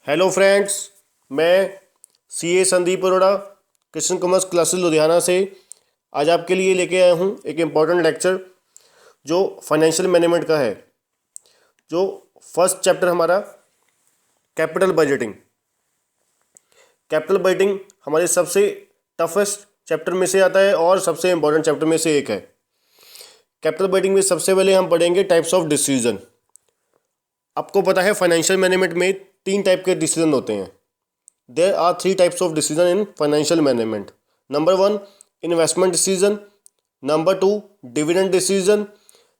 Hello friends, मैं CA Sandeep Arora Krishna commerce classes Ludhiana से आज आपके लिए लेके आया हूँ एक इम्पॉर्टेंट लेक्चर जो फाइनेंशियल मैनेजमेंट का है। जो फर्स्ट चैप्टर हमारा कैपिटल बजटिंग। कैपिटल बजटिंग हमारे सबसे टफेस्ट चैप्टर में से आता है और सबसे इम्पॉर्टेंट चैप्टर में से एक है। कैपिटल बजटिंग में सबसे पहले हम पढ़ेंगे टाइप्स ऑफ डिसीजन। आपको पता है फाइनेंशियल मैनेजमेंट में 3 टाइप के डिसीजन होते हैं। There are 3 types of decision in financial management. Number 1, investment decision. Number 2, dividend decision.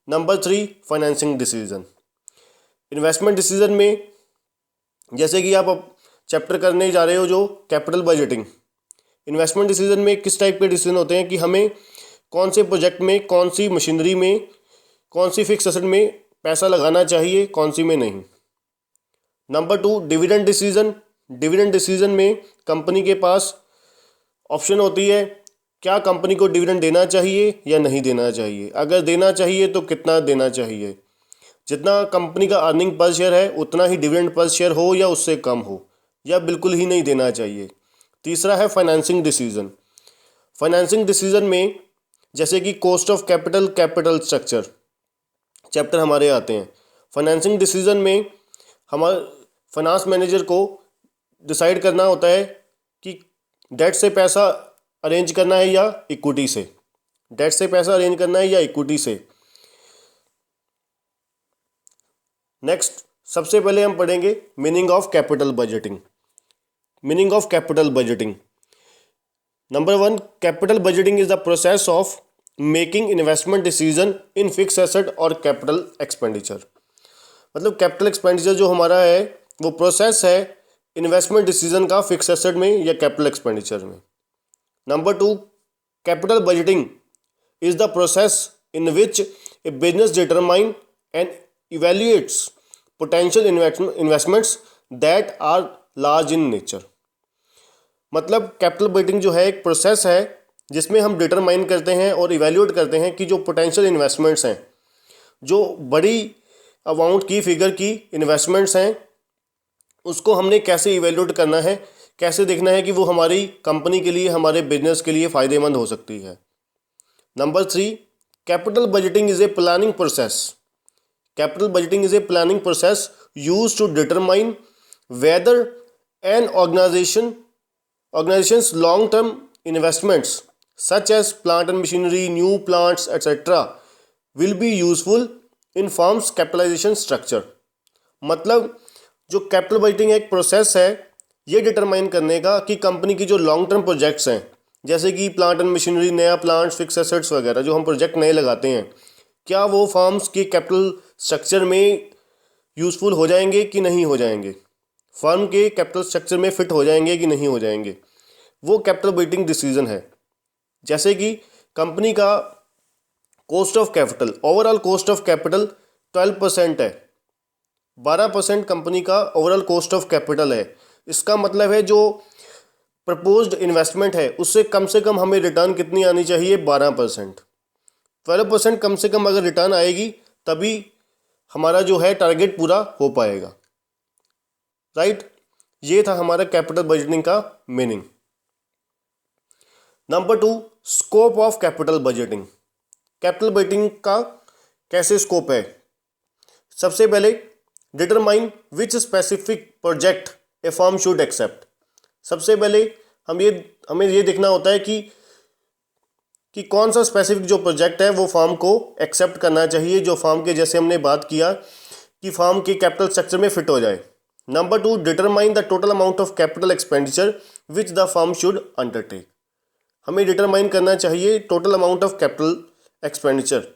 Number 3, financing decision. Investment decision में जैसे कि आप अब चैप्टर करने जा रहे हो जो कैपिटल बजटिंग। इन्वेस्टमेंट डिसीजन में किस टाइप के डिसीजन होते हैं कि हमें कौन से प्रोजेक्ट में, कौन सी मशीनरी में, कौन सी फिक्स एसेट में पैसा लगाना चाहिए, कौन सी में नहीं। Number 2, dividend decision. Dividend decision में कंपनी के पास ऑप्शन होती है क्या कंपनी को डिविडेंड देना चाहिए या नहीं देना चाहिए। अगर देना चाहिए तो कितना देना चाहिए। जितना कंपनी का अर्निंग पर शेयर है उतना ही डिविडेंड पर शेयर हो या उससे कम हो, या बिल्कुल ही नहीं देना चाहिए। तीसरा है फाइनेंसिंग डिसीजन। फाइनेंसिंग डिसीजन में जैसे कि cost of capital, capital structure chapter हमारे आते हैं। फाइनेंसिंग डिसीजन में हमारे फाइनेंस मैनेजर को डिसाइड करना होता है कि डेट से पैसा अरेंज करना है या इक्विटी से। डेट से पैसा अरेंज करना है या इक्विटी से। नेक्स्ट, सबसे पहले हम पढ़ेंगे meaning of capital budgeting. Meaning of capital budgeting. Number 1, capital budgeting is the process of making investment decision in fix asset और कैपिटल एक्सपेंडिचर। मतलब कैपिटल एक्सपेंडिचर जो हमारा है वो प्रोसेस है इन्वेस्टमेंट डिसीजन का फिक्स एसेट में या कैपिटल एक्सपेंडिचर में। Number 2, capital budgeting is the process in which a business determine and evaluates potential investments that are large in nature. मतलब कैपिटल बजटिंग जो है एक प्रोसेस है जिसमें हम डिटरमाइन करते हैं और इवेल्युएट करते हैं कि जो पोटेंशियल इन्वेस्टमेंट्स हैं, जो बड़ी अमाउंट की फिगर की इन्वेस्टमेंट्स हैं, उसको हमने कैसे इवेल्युएट करना है, कैसे देखना है कि वो हमारी कंपनी के लिए, हमारे बिजनेस के लिए फ़ायदेमंद हो सकती है। Number 3, capital budgeting is a planning process. Capital budgeting is a planning process use to determine whether an organisations long term investments such as plant and machinery, new plants etcetera will be useful in firms capitalisation structure. मतलब जो capital budgeting एक process है ये determine करने का कि company की जो लॉन्ग टर्म प्रोजेक्ट्स हैं, जैसे कि प्लांट एंड मशीनरी, नया प्लांट, फिक्स एसेट्स वगैरह जो हम प्रोजेक्ट नए लगाते हैं, क्या वो फर्म्स की कैपिटल स्ट्रक्चर में यूज़फुल हो जाएंगे कि नहीं हो जाएंगे, फर्म के कैपिटल स्ट्रक्चर में फिट हो जाएंगे कि नहीं हो जाएंगे। वो कैपिटल बजटिंग डिसीजन है। जैसे कि कंपनी का cost of capital, overall cost of capital 12% है, 12% कंपनी का ओवरऑल कॉस्ट ऑफ कैपिटल है। इसका मतलब है जो प्रपोज्ड इन्वेस्टमेंट है उससे कम हमें रिटर्न कितनी आनी चाहिए, 12%। 12% कम से कम अगर रिटर्न आएगी तभी हमारा जो है टारगेट पूरा हो पाएगा। राइट, ये था हमारा कैपिटल बजटिंग का meaning. Number 2, scope of capital budgeting. Capital budgeting का कैसे स्कोप है। सबसे पहले determine which specific project a firm should accept. सबसे पहले हमें ये देखना होता है कि कौन सा स्पेसिफिक जो प्रोजेक्ट है वो फर्म को एक्सेप्ट करना चाहिए, जो फर्म के, जैसे हमने बात किया कि फर्म के कैपिटल स्ट्रक्चर में फिट हो जाए। Number 2, determine the total amount of capital expenditure which the firm should undertake. हमें डिटरमाइन करना चाहिए total amount of capital expenditure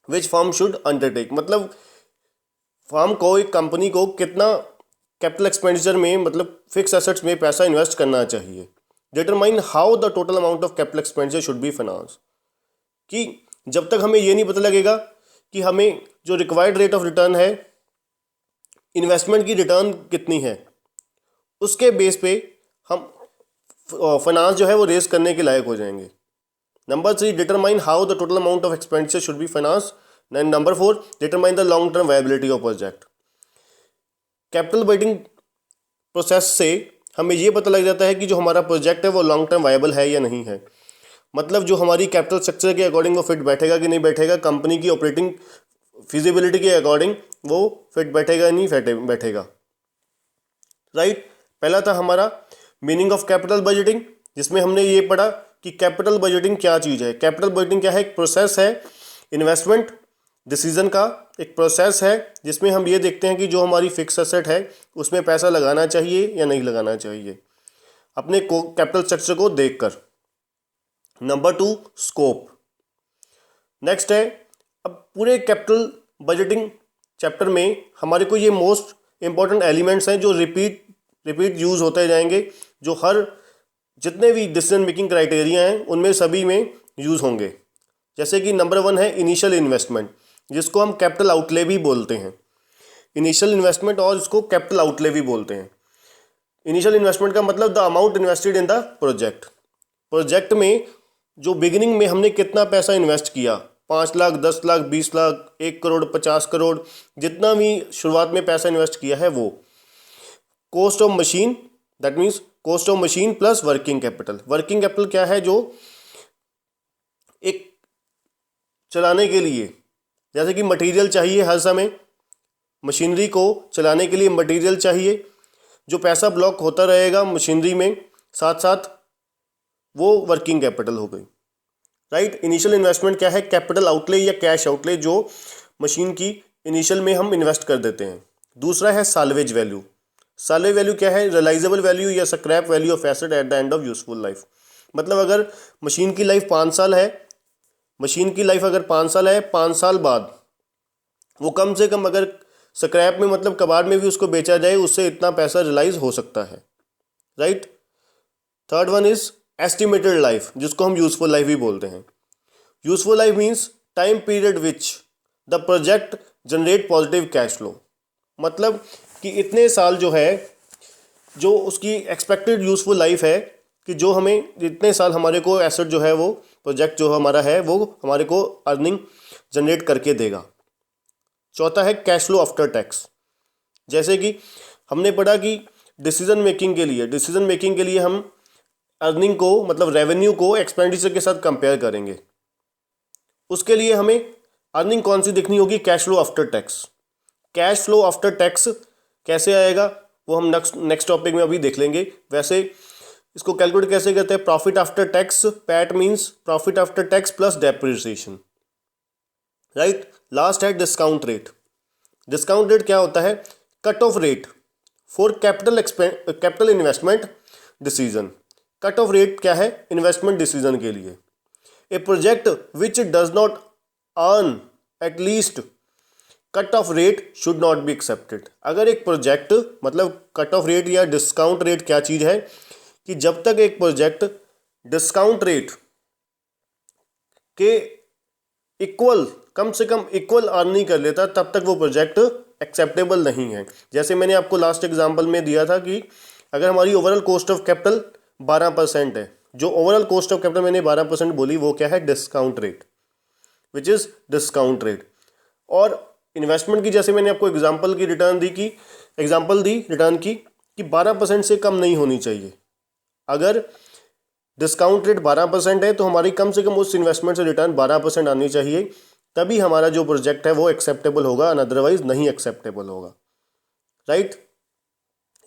which firm should undertake. मतलब फर्म को, एक कंपनी को कितना कैपिटल एक्सपेंडिचर में, मतलब फिक्स एसेट्स में पैसा इन्वेस्ट करना चाहिए। Determine how the total amount of capital expenditure should be finance. कि जब तक हमें ये नहीं पता लगेगा कि हमें जो रिक्वायर्ड रेट ऑफ रिटर्न है, इन्वेस्टमेंट की रिटर्न कितनी है, उसके बेस पे हम फाइनेंस जो है वो रेज करने के लायक हो जाएंगे। Number 3, determine how the total amount of expenditure should be finance. And number 4, determine the long term viability of project. Capital budgeting process से हमें ये पता लग जाता है कि जो हमारा प्रोजेक्ट है वो लॉन्ग टर्म वायबल है या नहीं है। मतलब जो हमारी कैपिटल स्ट्रक्चर के अकॉर्डिंग वो फिट बैठेगा कि नहीं बैठेगा, कंपनी की ऑपरेटिंग फिजिबिलिटी के अकॉर्डिंग वो फिट बैठेगा नहीं बैठेगा। राइट, पहला था हमारा मीनिंग ऑफ कैपिटल बजटिंग, जिसमें हमने ये पढ़ा कि कैपिटल बजटिंग क्या चीज़ है। कैपिटल बजटिंग क्या है? एक प्रोसेस है इन्वेस्टमेंट डिसीजन का, एक प्रोसेस है जिसमें हम ये देखते हैं कि जो हमारी फिक्स एसेट है उसमें पैसा लगाना चाहिए या नहीं लगाना चाहिए अपने कैपिटल स्ट्रक्चर को देखकर। Number 2 scope. नेक्स्ट है, अब पूरे कैपिटल बजटिंग चैप्टर में हमारे को ये मोस्ट इंपॉर्टेंट एलिमेंट्स हैं जो रिपीट यूज़ होते जाएंगे, जो हर जितने भी डिसीजन मेकिंग क्राइटेरिया हैं उनमें सभी में यूज़ होंगे। जैसे कि नंबर 1 है इनिशियल इन्वेस्टमेंट, जिसको हम कैपिटल आउटले भी बोलते हैं। इनिशियल इन्वेस्टमेंट और इसको कैपिटल आउटले भी बोलते हैं। इनिशियल इन्वेस्टमेंट का मतलब the amount invested in the project में जो बिगिनिंग में हमने कितना पैसा इन्वेस्ट किया, 5 लाख, 10 लाख, 20 लाख, 1 करोड़, 50 करोड़, जितना भी शुरुआत में पैसा इन्वेस्ट किया है वो। Cost of machine, that means cost of machine plus working capital. Working capital क्या है? जो एक चलाने के लिए, जैसे कि मटेरियल चाहिए हर समय, मशीनरी को चलाने के लिए मटेरियल चाहिए, जो पैसा ब्लॉक होता रहेगा मशीनरी में साथ साथ, वो वर्किंग कैपिटल हो गई। राइट, इनिशियल इन्वेस्टमेंट क्या है? कैपिटल आउटले या कैश आउटले जो मशीन की इनिशियल में हम इन्वेस्ट कर देते हैं। दूसरा है साल्वेज वैल्यू। साल्वेज वैल्यू क्या है? रियलाइजेबल वैल्यू या scrap value of asset eight the end of useful life. मतलब अगर मशीन की लाइफ 5 साल है, मशीन की लाइफ अगर 5 साल है, 5 साल बाद वो कम से कम अगर स्क्रैप में मतलब कबाड़ में भी उसको बेचा जाए, उससे इतना पैसा रियलाइज हो सकता है। Right. Third one is estimated life, जिसको हम यूजफुल लाइफ भी बोलते हैं। Useful life means time period which the project generate positive cash flow. मतलब कि इतने साल जो है, जो उसकी एक्सपेक्टेड यूजफुल लाइफ है, कि जो हमें इतने साल हमारे को एसेट जो है वो प्रोजेक्ट जो हमारा है वो हमारे को अर्निंग जनरेट करके देगा। चौथा है कैश फ्लो आफ्टर टैक्स। जैसे कि हमने पढ़ा कि डिसीजन मेकिंग के लिए हम अर्निंग को मतलब रेवेन्यू को एक्सपेंडिचर के साथ कंपेयर करेंगे। उसके लिए हमें अर्निंग कौन सी देखनी होगी? Cash flow after tax. Cash flow after tax कैसे आएगा वो हम नेक्स्ट टॉपिक में अभी देख लेंगे। वैसे इसको कैलकुलेट कैसे करते हैं? Profit after tax, PAT means profit after tax plus depreciation. Right. Last है डिस्काउंट रेट। डिस्काउंट रेट क्या होता है? Cut off rate for capital investment decision. Cut off rate क्या है? इन्वेस्टमेंट डिसीजन के लिए। A project which does not earn at least cut off rate should not be accepted. अगर एक project मतलब कट ऑफ रेट या discount rate क्या चीज़ है कि जब तक एक प्रोजेक्ट डिस्काउंट रेट के इक्वल, कम से कम इक्वल अर्न नहीं कर लेता, तब तक वो प्रोजेक्ट एक्सेप्टेबल नहीं है। जैसे मैंने आपको लास्ट एग्जांपल में दिया था कि अगर हमारी ओवरऑल कॉस्ट ऑफ कैपिटल 12% है, जो ओवरऑल कॉस्ट ऑफ कैपिटल मैंने 12% बोली वो क्या है? Discount rate, which is discount rate. और इन्वेस्टमेंट की जैसे मैंने आपको एग्जांपल दी रिटर्न की कि 12% से कम नहीं होनी चाहिए। अगर डिस्काउंट रेट 12% है तो हमारी कम से कम उस इन्वेस्टमेंट से रिटर्न 12% आनी चाहिए, तभी हमारा जो प्रोजेक्ट है वो एक्सेप्टेबल होगा, अदरवाइज नहीं एक्सेप्टेबल होगा। राइट।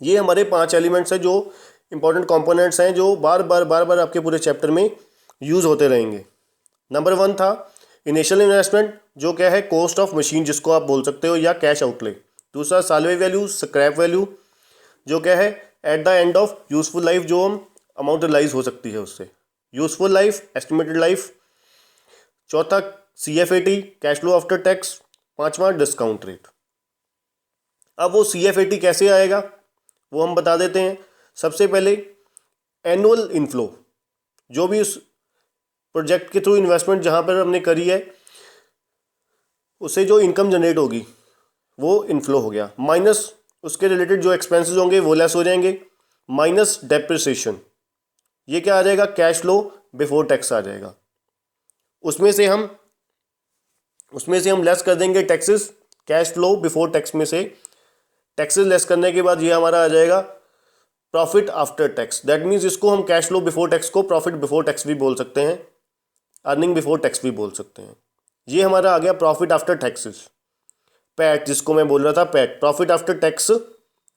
ये हमारे 5 एलिमेंट्स हैं जो इंपॉर्टेंट कंपोनेंट्स हैं, जो बार बार आपके पूरे चैप्टर में यूज़ होते रहेंगे। नंबर 1 था इनिशियल इन्वेस्टमेंट, जो क्या है? कॉस्ट ऑफ मशीन जिसको आप बोल सकते हो, या कैश आउटले। दूसरा साल्वेज वैल्यू, स्क्रैप वैल्यू, जो क्या है? At the end of useful life, जो हम अमाउंट रियलाइज हो सकती है उससे। Useful life, estimated life. चौथा CFAT, cash flow after tax. 5वां डिस्काउंट रेट। अब वो CFAT कैसे आएगा वो हम बता देते हैं। सबसे पहले एनुअल इनफ्लो, जो भी उस प्रोजेक्ट के थ्रू इन्वेस्टमेंट जहाँ पर हमने करी है उससे जो इनकम जनरेट होगी वो इनफ्लो हो गया, माइनस उसके रिलेटेड जो एक्सपेंसेस होंगे वो लेस हो जाएंगे, माइनस डेप्रिसिएशन। ये क्या आ जाएगा? कैश फ्लो बिफोर टैक्स आ जाएगा। उसमें से हम लेस कर देंगे taxes. Cash flow before tax में से टैक्सेस लेस करने के बाद ये हमारा आ जाएगा profit after tax, that means इसको हम कैश फ्लो बिफोर टैक्स को प्रॉफिट बिफोर टैक्स भी बोल सकते हैं, अर्निंग बिफोर टैक्स भी बोल सकते हैं। ये हमारा आ गया प्रॉफिट आफ्टर टैक्सेस, पैट जिसको मैं बोल रहा था, पैट प्रॉफिट आफ्टर टैक्स।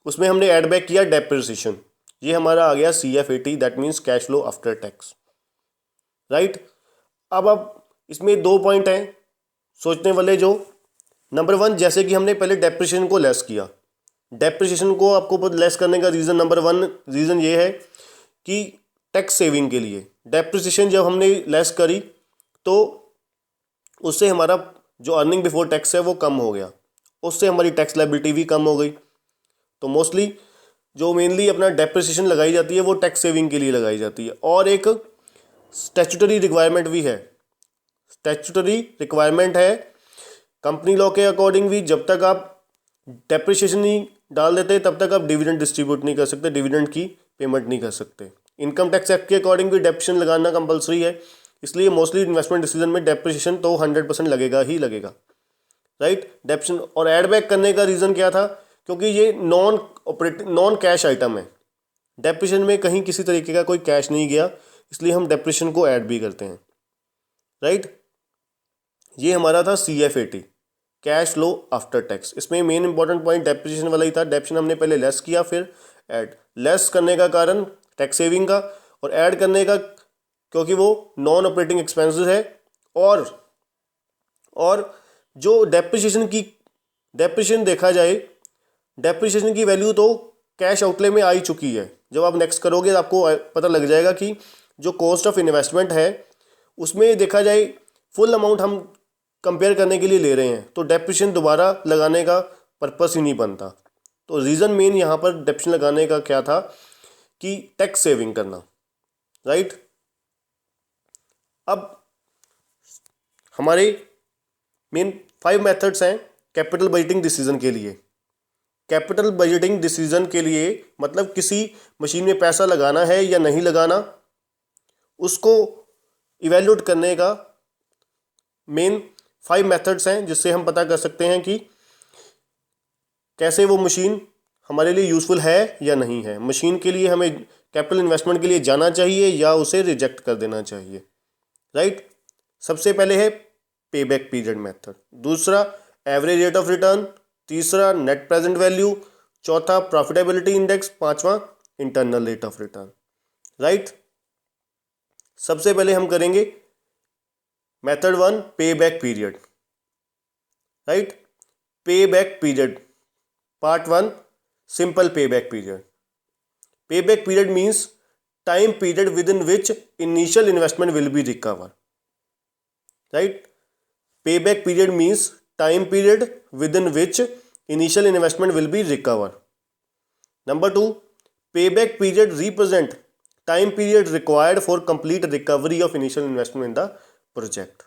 उसमें हमने ऐड बैक किया डेप्रिसिएशन, ये हमारा आ गया CFAT, that means cash flow after tax, right. अब इसमें 2 पॉइंट हैं सोचने वाले। जो नंबर 1, जैसे कि हमने पहले डेप्रिसिएशन को लेस किया, डेप्रिसिएशन को आपको लेस करने का रीज़न नंबर 1 रीज़न ये है कि टैक्स सेविंग के लिए। डेप्रिसिएशन जब हमने लेस करी तो उससे हमारा जो अर्निंग बिफोर टैक्स है वो कम हो गया, उससे हमारी टैक्स लायबिलिटी भी कम हो गई। तो मोस्टली जो मेनली अपना डेप्रिसिएशन लगाई जाती है वो टैक्स सेविंग के लिए लगाई जाती है। और एक स्टैट्यूटरी रिक्वायरमेंट भी है, स्टैट्यूटरी रिक्वायरमेंट है कंपनी लॉ के अकॉर्डिंग भी, जब तक आप डेप्रिसिएशन नहीं डाल देते तब तक आप डिविडेंड डिस्ट्रीब्यूट नहीं कर सकते, डिविडेंड की पेमेंट नहीं कर सकते। इनकम टैक्स एक्ट के अकॉर्डिंग भी डेप्रिसिएशन लगाना कंपलसरी है, इसलिए मोस्टली इन्वेस्टमेंट डिसीजन में डेप्रिसिएशन तो 100% लगेगा ही लगेगा, राइट। डेप्रिसिएशन और एड बैक करने का रीज़न क्या था, क्योंकि ये नॉन कैश आइटम है, डेप्रिसिएशन में कहीं किसी तरीके का कोई कैश नहीं गया, इसलिए हम डेप्रिसिएशन को ऐड भी करते हैं, राइट। ये हमारा था CFAT, cash flow after tax. इसमें मेन इंपॉर्टेंट पॉइंट डेप्रिसिएशन वाला ही था। डेप्रिसिएशन हमने पहले लेस किया, फिर ऐड। लेस करने का कारण टैक्स सेविंग का, और ऐड करने का क्योंकि वो नॉन ऑपरेटिंग एक्सपेंसेस है। और जो डेप्रिसिएशन देखा जाए, डेप्रिसिएशन की वैल्यू तो कैश आउटले में आ ही चुकी है। जब आप नेक्स्ट करोगे तो आपको पता लग जाएगा कि जो कॉस्ट ऑफ इन्वेस्टमेंट है उसमें देखा जाए फुल अमाउंट हम कंपेयर करने के लिए ले रहे हैं, तो डेप्रिसिएशन दोबारा लगाने का पर्पस ही नहीं बनता। तो रीज़न मेन यहाँ पर डेप्रिसिएशन लगाने का क्या था कि टैक्स सेविंग करना, राइट। अब हमारे मेन 5 मेथड्स हैं कैपिटल बजटिंग डिसीजन के लिए। कैपिटल बजटिंग डिसीजन के लिए मतलब किसी मशीन में पैसा लगाना है या नहीं लगाना, उसको इवैल्यूएट करने का मेन 5 मेथड्स हैं, जिससे हम पता कर सकते हैं कि कैसे वो मशीन हमारे लिए यूज़फुल है या नहीं है। मशीन के लिए हमें कैपिटल इन्वेस्टमेंट के लिए जाना चाहिए या उसे रिजेक्ट कर देना चाहिए, राइट। सबसे पहले है पे बैक पीरियड मेथड, दूसरा एवरेज रेट ऑफ रिटर्न, तीसरा नेट प्रेजेंट वैल्यू, चौथा प्रॉफिटेबिलिटी इंडेक्स, पांचवा internal rate of return, right. सबसे पहले हम करेंगे मेथड 1 पे बैक पीरियड, राइट। पे बैक पीरियड पार्ट 1 सिंपल पे बैक पीरियड। पे back period means time period within which initial investment will be recover, right. पे back period means time period within which initial investment will be recover. Number 2, पे back period represent time period required for complete recovery of initial investment in the project.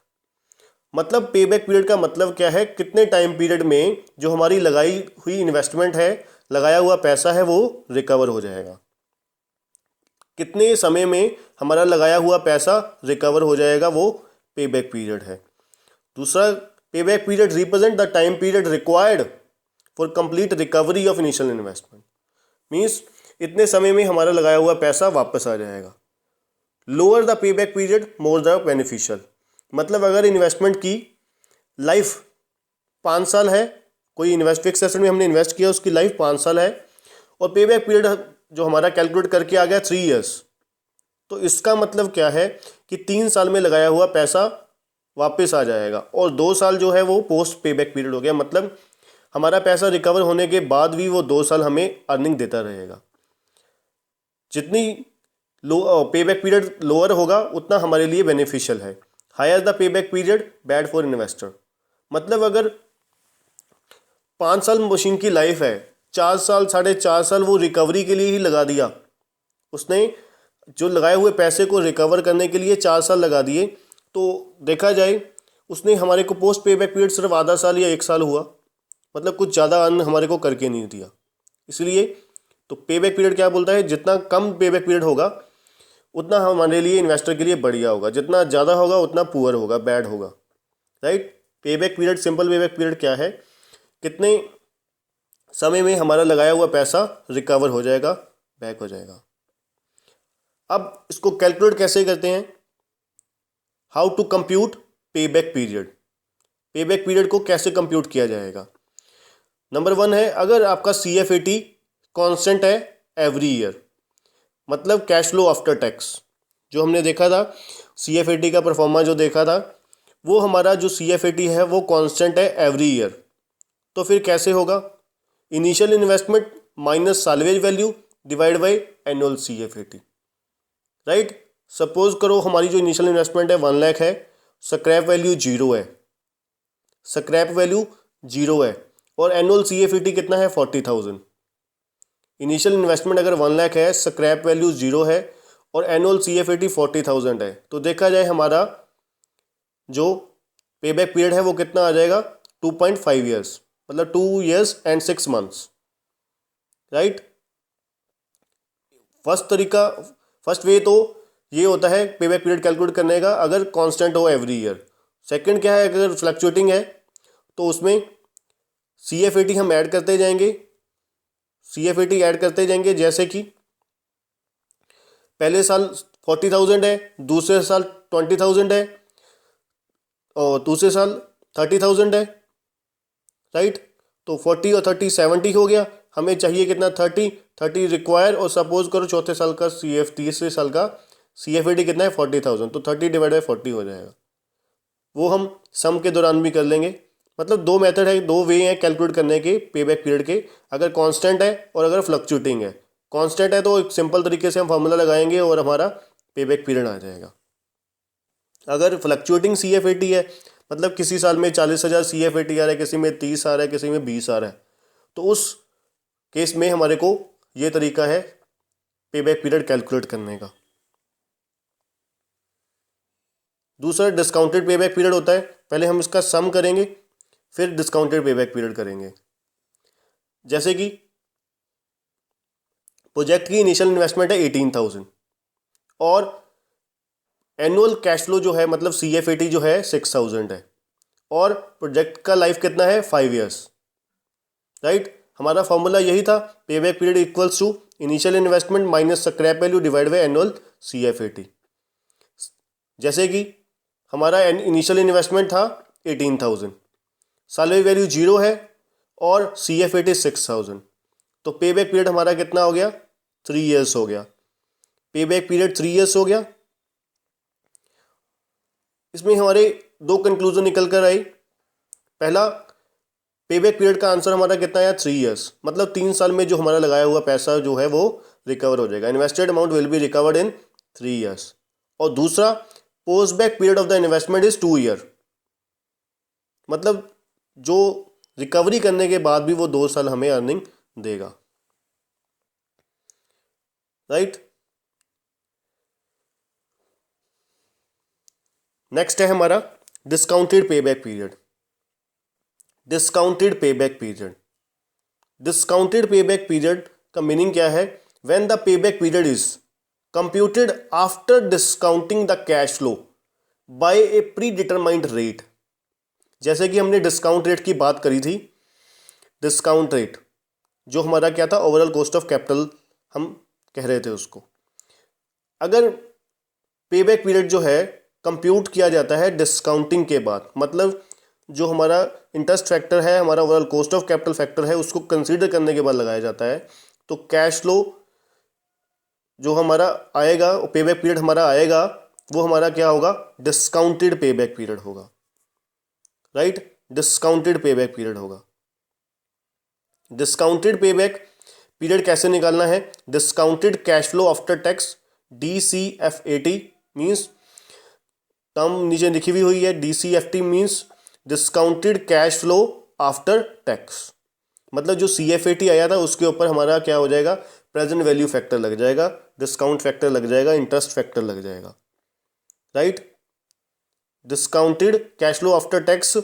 मतलब पे back period का मतलब क्या है, कितने time period में जो हमारी लगाई हुई इन्वेस्टमेंट है, लगाया हुआ पैसा है, वो रिकवर हो जाएगा। कितने समय में हमारा लगाया हुआ पैसा रिकवर हो जाएगा, वो पे बैक पीरियड है। दूसरा, पे back period represent the time period required for complete recovery of initial investment, means इतने समय में हमारा लगाया हुआ पैसा वापस आ जाएगा। Lower the pay back period more the beneficial, मतलब अगर इन्वेस्टमेंट की लाइफ 5 साल है, कोई फिक्स एसेट में हमने इन्वेस्ट किया, उसकी लाइफ 5 साल है, और पे बैक पीरियड जो हमारा कैलकुलेट करके आ गया 3 ईयर्स, तो इसका मतलब क्या है कि 3 साल में लगाया हुआ पैसा वापस आ जाएगा, और 2 साल जो है वो पोस्ट पे बैक पीरियड हो गया। मतलब हमारा पैसा रिकवर होने के बाद भी वो 2 साल हमें अर्निंग देता रहेगा। जितनी पे बैक पीरियड लोअर होगा उतना हमारे लिए बेनिफिशियल है। Higher the pay back period bad for investor, मतलब अगर 5 साल मशीन की लाइफ है, 4 साल 4.5 साल वो रिकवरी के लिए ही लगा दिया, उसने जो लगाए हुए पैसे को रिकवर करने के लिए 4 साल लगा दिए, तो देखा जाए उसने हमारे को पोस्ट पे बैक पीरियड सिर्फ आधा साल या 1 साल हुआ, मतलब कुछ ज़्यादा अर्न हमारे को करके नहीं दिया। इसलिए तो पे बैक पीरियड क्या बोलता है, जितना कम पे बैक पीरियड होगा उतना हमारे लिए इन्वेस्टर के लिए बढ़िया होगा, जितना ज़्यादा होगा उतना पुअर होगा, बैड होगा, राइट। पे बैक पीरियड, सिंपल पे बैक पीरियड क्या है, कितने समय में हमारा लगाया हुआ पैसा रिकवर हो जाएगा, बैक हो जाएगा। अब इसको कैलकुलेट कैसे करते हैं, हाउ टू कंप्यूट पे बैक पीरियड। पे बैक पीरियड को कैसे कंप्यूट किया जाएगा। नंबर 1 है, अगर आपका CFAT कांस्टेंट है एवरी ईयर, मतलब कैश फ्लो आफ्टर टैक्स। जो हमने देखा था CFAT का परफॉर्मा जो देखा था, वो हमारा जो CFAT है वो कांस्टेंट है एवरी ईयर। तो फिर कैसे होगा, initial investment minus salvage value divide by annual CFAT, right. Suppose करो हमारी जो इनिशियल इन्वेस्टमेंट है 1 लाख है, स्क्रैप वैल्यू 0 है, स्क्रैप वैल्यू 0 है, और एनुअल CFAT कितना है 40,000। इनिशियल इन्वेस्टमेंट अगर 1 लाख है, स्क्रैप वैल्यू 0 है और एनुअल CFAT 40,000 है, तो देखा जाए हमारा जो पे बैक पीरियड है वो कितना आ जाएगा 2.5 ईयर्स, मतलब 2 years and 6 months, right. First way तो ये होता है पे बैक पीरियड कैलकुलेट करने का अगर कांस्टेंट हो एवरी ईयर। सेकंड क्या है, अगर फ्लक्चुएटिंग है तो उसमें CFAT हम ऐड करते जाएंगे, CFAT ऐड करते जाएंगे, जैसे कि पहले साल 40,000 है, दूसरे साल 20,000 है और दूसरे साल 30,000 है, राइट। तो 40 और 30 70 हो गया, हमें चाहिए कितना 30 रिक्वायर, और सपोज करो चौथे साल का तीसरे साल का CFAT कितना है 40,000, तो 30 डिवाइड बाई 40 हो जाएगा। वो हम सम के दौरान भी कर लेंगे। मतलब 2 मेथड है, 2 वे हैं कैलकुलेट करने के पे बैक पीरियड के, अगर कांस्टेंट है और अगर फ्लक्चुएटिंग है। कांस्टेंट है तो एक सिंपल तरीके से हम फार्मूला लगाएंगे और हमारा पे बैक पीरियड आ जाएगा। अगर फ्लक्चुएटिंग CFAT है, मतलब किसी साल में 40,000 CFAT आ रहा है, किसी में 30 आ रहा है, किसी में 20 आ रहा है, तो उस केस में हमारे को ये तरीका है पे बैक पीरियड कैलकुलेट करने का। दूसरा डिस्काउंटेड पे बैक पीरियड होता है, पहले हम इसका सम करेंगे फिर डिस्काउंटेड पे बैक पीरियड करेंगे। जैसे कि प्रोजेक्ट की इनिशियल इन्वेस्टमेंट है 18,000 और एनुअल कैश फ्लो जो है मतलब CFAT जो है 6,000 है, और प्रोजेक्ट का लाइफ कितना है 5 ईयर्स, राइट। हमारा फॉर्मूला यही था, pay back period equals to initial investment minus scrap value divide by annual CFAT। जैसे कि हमारा इनिशियल इन्वेस्टमेंट था 18,000, साल्वेज वैल्यू 0 है और CFAT 6,000, तो पे बैक पीरियड हमारा कितना हो गया 3 ईयर्स हो गया। पे बैक पीरियड 3 ईयर्स हो गया। इसमें हमारे 2 कंक्लूजन निकल कर आई। पहला, पे बैक पीरियड का आंसर हमारा कितना आया 3 ईयर्स, मतलब 3 साल में जो हमारा लगाया हुआ पैसा जो है वो रिकवर हो जाएगा, invested amount will be recovered in 3 years. और दूसरा, post back period of the investment is 2 year, मतलब जो रिकवरी करने के बाद भी वो 2 साल हमें अर्निंग देगा, राइट। नेक्स्ट है हमारा discounted pay back period. Discounted pay back period, discounted pay back period का मीनिंग क्या है, when the pay back period is computed after discounting the cash flow bye A pre determined rate. जैसे कि हमने discount rate की बात करी थी, डिस्काउंट रेट जो हमारा क्या था ओवरऑल कॉस्ट ऑफ कैपिटल हम कह रहे थे उसको। अगर पे बैक पीरियड जो है कंप्यूट किया जाता है डिस्काउंटिंग के बाद, मतलब जो हमारा इंटरेस्ट फैक्टर है, हमारा overall cost of capital factor है, उसको कंसीडर करने के बाद लगाया जाता है, तो कैश फ्लो जो हमारा आएगा, पे बैक पीरियड हमारा आएगा, वो हमारा क्या होगा डिस्काउंटेड पे बैक पीरियड होगा, right. Discounted pay back period होगा। डिस्काउंटेड पे बैक पीरियड कैसे निकालना है, discounted cash flow after tax DCFAT means, term नीचे लिखी हुई हुई है, DCFT means discounted cash flow after tax, मतलब जो CFAT आया था उसके ऊपर हमारा क्या हो जाएगा प्रेजेंट वैल्यू फैक्टर लग जाएगा, डिस्काउंट फैक्टर लग जाएगा, इंटरेस्ट फैक्टर लग जाएगा, right. Discounted cash flow after tax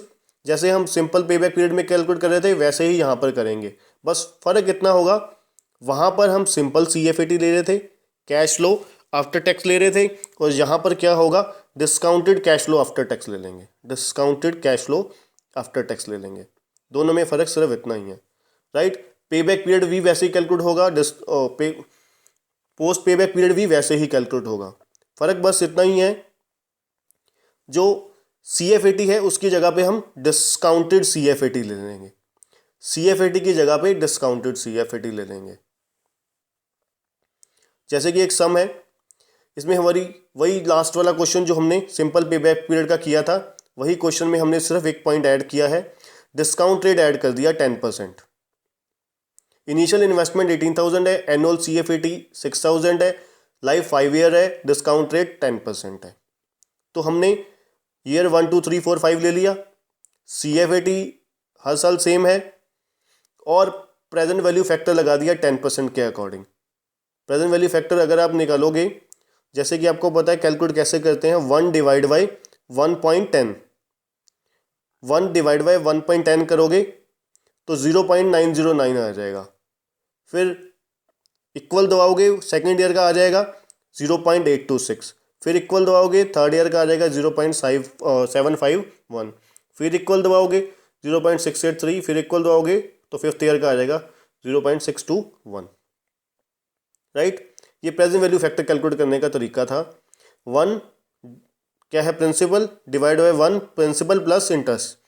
जैसे हम सिंपल पे बैक पीरियड में कैलकुलेट कर रहे थे वैसे ही यहाँ पर करेंगे, बस फर्क इतना होगा वहाँ पर हम सिंपल CFAT ले रहे थे, कैश फ्लो आफ्टर टैक्स ले रहे थे, और यहाँ पर क्या होगा discounted cash flow after tax ले लेंगे, discounted cash flow after tax ले लेंगे। दोनों में फ़र्क सिर्फ इतना ही है, राइट। पे बैक पीरियड भी वैसे ही कैलकुलेट होगा, पोस्ट पे बैक पीरियड भी वैसे ही कैलकुलेट होगा। फ़र्क बस इतना ही है, जो CFAT है उसकी जगह पे हम डिस्काउंटेड CFAT ले लेंगे, CFAT की जगह पे डिस्काउंटेड CFAT ले लेंगे। जैसे कि एक सम है, इसमें हमारी वही लास्ट वाला क्वेश्चन जो हमने सिंपल पे बैक पीरियड का किया था, वही क्वेश्चन में हमने सिर्फ एक पॉइंट ऐड किया है, डिस्काउंट रेट ऐड कर दिया 10%। इनिशियल इन्वेस्टमेंट 18,000 है, एनुअल CFAT 6,000 है, लाइफ 5 ईयर है, डिस्काउंट रेट 10% है। तो हमने ईयर 1 2 3 4 5 ले लिया, CFAT हर साल सेम है, और प्रेजेंट वैल्यू फैक्टर लगा दिया 10% के अकॉर्डिंग। प्रेजेंट वैल्यू फैक्टर अगर आप निकालोगे, जैसे कि आपको पता है कैलकुलेट कैसे करते हैं, 1 डिवाइड बाई 1.10, 1 डिवाइड बाई 1.10 करोगे तो 0.909 आ जाएगा। फिर इक्वल दबाओगे, सेकेंड ईयर का आ जाएगा 0.826, फिर इक्वल दबाओगे थर्ड ईयर का आ जाएगा 0.751, फिर इक्वल दबाओगे 0.683, फिर इक्वल दबाओगे तो फिफ्थ ईयर का आ जाएगा 0.621। राइट, ये प्रेजेंट वैल्यू फैक्टर कैलकुलेट करने का तरीका था। 1 क्या है, principal divide by 1, principal plus interest.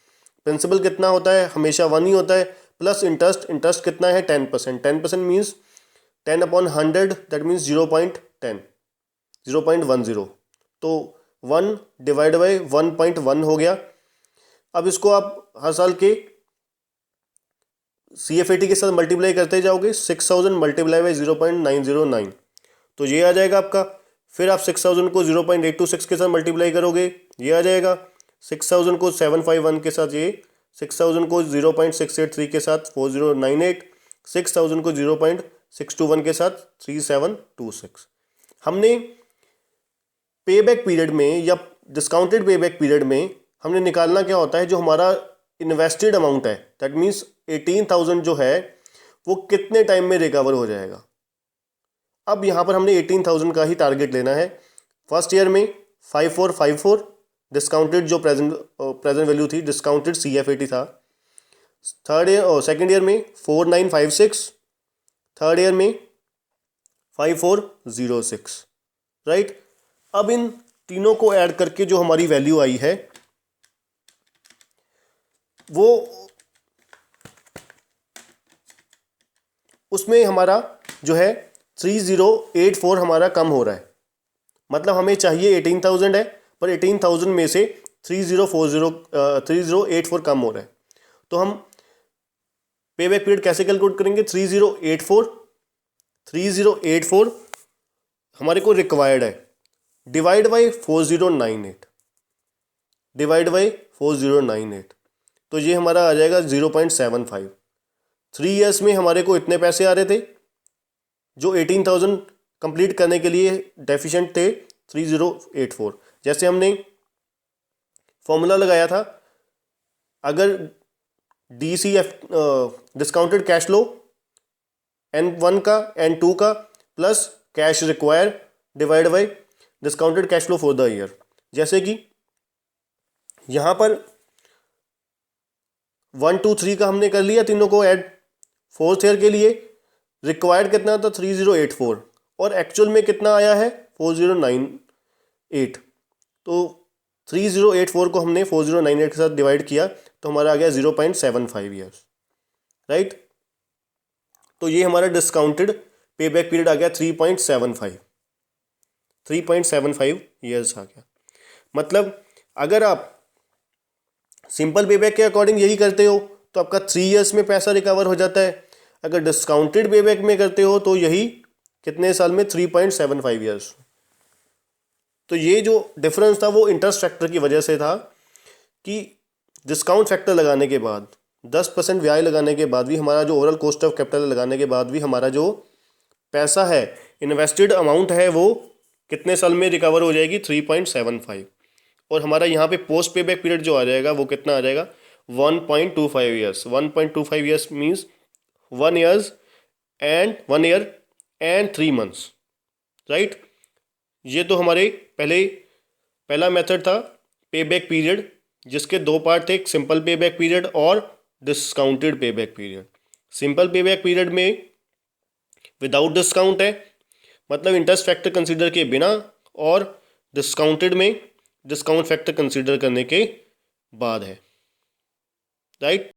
Principal कितना होता है, हमेशा 1 ही होता है, प्लस इंटरेस्ट, इंटरेस्ट कितना है 10%, 10% मीन्स 10/100, दैट मीन्स 0.10, 0.10। तो 1 डिवाइड बाई 1.1 हो गया। अब इसको आप हर साल के CFAT के साथ मल्टीप्लाई करते जाओगे, 6,000 मल्टीप्लाई बाई 0.909, तो ये आ जाएगा आपका। फिर आप 6,000 को 0.826 के साथ मल्टीप्लाई करोगे, ये आ जाएगा। 6,000 को 751 के साथ ये, 6,000 को 0.683 के साथ 4098, 6,000 को 0.621 के साथ 3726। हमने पे बैक पीरियड में या डिस्काउंटेड पे बैक पीरियड में हमने निकालना क्या होता है, जो हमारा इन्वेस्टेड अमाउंट है, दैट मीन्स 18,000 जो है वो कितने टाइम में रिकवर हो जाएगा। अब यहाँ पर हमने 18,000 का ही टारगेट लेना है। फर्स्ट ईयर में 5454 डिस्काउंटेड जो प्रेजेंट वैल्यू थी, डिस्काउंटेड CFAT था। थर्ड ईयर और सेकेंड ईयर में 4956, थर्ड ईयर में 5406। राइट, अब इन तीनों को ऐड करके जो हमारी वैल्यू आई है वो, उसमें हमारा जो है 3084 हमारा कम हो रहा है। मतलब हमें चाहिए 18,000 है, पर 18,000 में से 3084 कम हो रहा है। तो हम पे बैक पीरियड कैसे कैलकुलेट करेंगे, 3084 हमारे को रिक्वायर्ड है, डिवाइड बाई 4098, डिवाइड बाई 4098, तो ये हमारा आ जाएगा 0.75। 3 ईयर्स में हमारे को इतने पैसे आ रहे थे, जो 18,000 कंप्लीट करने के लिए डेफिशिएंट थे 3084। जैसे हमने फॉर्मूला लगाया था, अगर DCF discounted cash flow N1 का N2 का plus cash require divide by discounted cash flow for the year. जैसे कि यहाँ पर 1 2 3 का हमने कर लिया, तीनों को ऐड। फोर्थ ईयर के लिए रिक्वायर्ड कितना था 3084, और एक्चुअल में कितना आया है 4098। तो 3084 को हमने 4098 के साथ डिवाइड किया तो हमारा आ गया 0.75 ईयर्स। राइट, तो ये हमारा डिस्काउंटेड पे बैक पीरियड आ गया 3.75 ईयर्स आ गया। मतलब अगर आप सिंपल पे बैक के अकॉर्डिंग यही करते हो तो आपका 3 ईयर्स में पैसा रिकवर हो जाता है। अगर डिस्काउंटेड पे बैक में करते हो तो यही कितने साल में 3.75 ईयर्स। तो ये जो डिफरेंस था वो इंटरेस्ट फैक्टर की वजह से था कि डिस्काउंट फैक्टर लगाने के बाद 10% ब्याज लगाने के बाद भी हमारा जो ओवरऑल कॉस्ट ऑफ कैपिटल लगाने के बाद भी हमारा जो पैसा है, इन्वेस्टेड अमाउंट है, वो कितने साल में रिकवर हो जाएगी 3.75। और हमारा यहाँ पे पोस्ट पे बैक पीरियड जो आ जाएगा वो कितना आ जाएगा 1.25 years. 1.25 years means 1 year and 3 months. Right, ये तो हमारे पहला मेथड था पे बैक पीरियड, जिसके 2 पार्ट थे, एक सिंपल पे बैक पीरियड और discounted pay back period. Simple पे बैक पीरियड में विदाउट डिस्काउंट है, मतलब इंटरेस्ट फैक्टर कंसीडर किए बिना और डिस्काउंटेड में डिस्काउंट फैक्टर कंसीडर करने के बाद है, राइट।